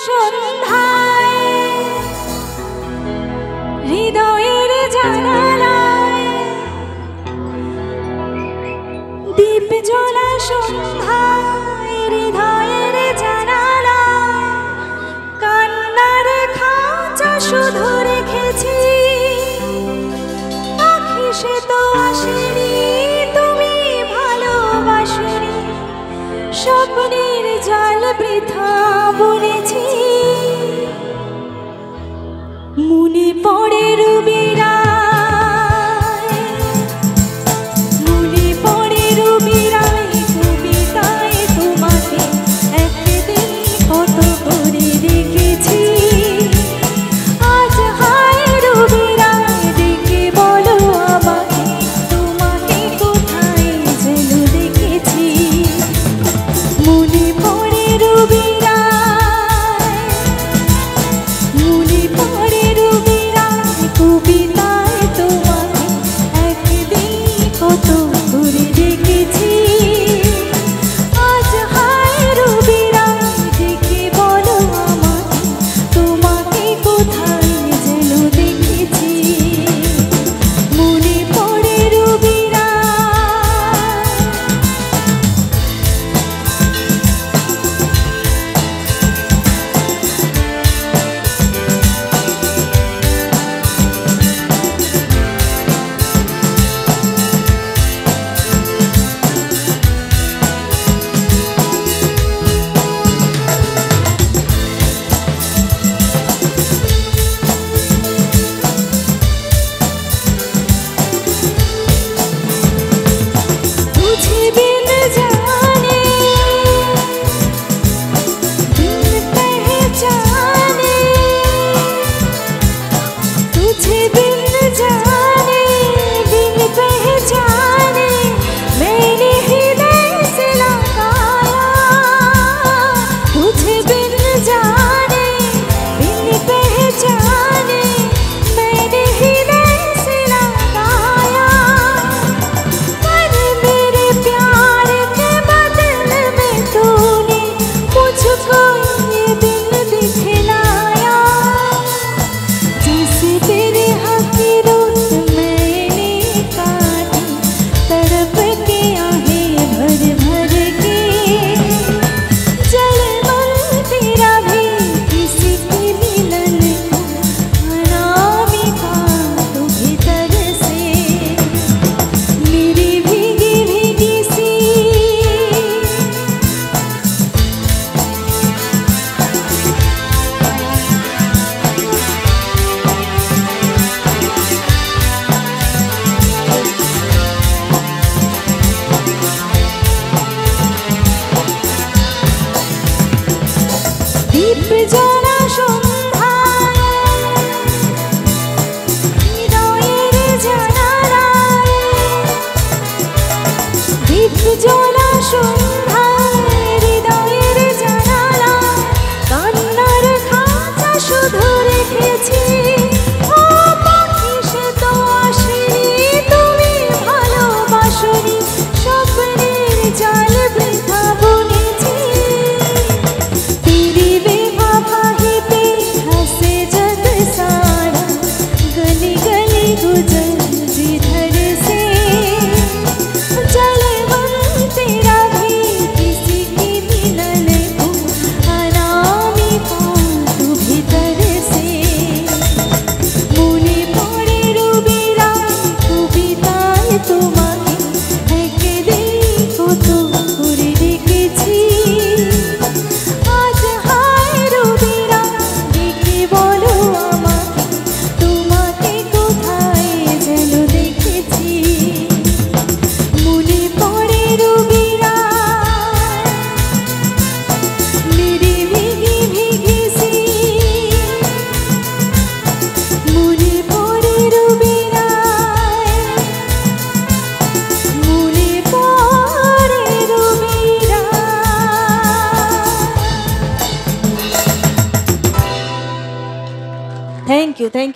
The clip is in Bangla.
সন্ধ্যায় হৃদয়ের জানালায় দীপ জ্বলা সন্ধ্যায় হৃদয়ের জানালায় কান্নার খাঁচা শুধু রেখেছি। আখি সে তো আসেনি, তুমি ভালোবাসনি, স্বপ্নের জাল বৃথা বুনেছি। মনে পড়ে রুবিরায়, মনে পড়ে রুবিরায় কবিতায় তোমাকে একদিন কত করে দেখেছি। আজ হায় রুবিরায় ডেকে বলো আমাকে তোমাকে কোথায় যেন দেখেছি। মনে পড়ে রুবিরায়, মনে পড়ে রুবিরায় কবিতায় তোমাকে একদিন কত করে দেখেছি। আজ হায় রুবিরায় ডেকে বলো আমাকে তোমাকে কোথায় যেন দেখেছি। মনে পড়ে রুবিরায়। तुझे बिन जाने बिन पहचाने, तुझे बिन जाने बिन पहचाने मैंने हृदय से लगाया। तुझे बिन जाने बिन पहचाने मैंने हृदय से लगाया। पर मेरे प्यार के बदले में तूने मुझको ये दिन दिखलाया। जैसे तेरे हक की रोज मैंने काटी, तड़प के आहें भर भर के। जले मन तेरा भी किसी के मिलन को अनामिका तू भीतर से। मेरी भीगी भीगी सी दीप জ্বলা সন্ধ্যায় হৃদয়ের জানালায়, দীপ জ্বলা সন্ধ্যায় হৃদয়ের জানালায় কান্নার খাঁচা শুধু রেখেছি। ও পাখি সে তো আসেনি, তুমি ভালোবাসনি, স্বপ্নের জাল বৃথা বুনেছি। तेरी बेवफाई पे हंसे जग सारा, गली गली गुजर जिधर से। जले मन तेरा भी किसी की मिलन को अनामिका तू भीतर से। মনে পড়ে রুবিরায় কবিতায় তোমাকে একদিন কত করে দেখেছি। আজ হায় রুবিরায় ডেকে বলো আমাকে তোমাকে কোথায় যেন দেখেছি। মনে পড়ে রুবিরায়, মেরি ভিগি ভিগি সি। মনে পড়ে রুবিরায়, মনে পড়ে রুবিরায়। Thank you, thank you.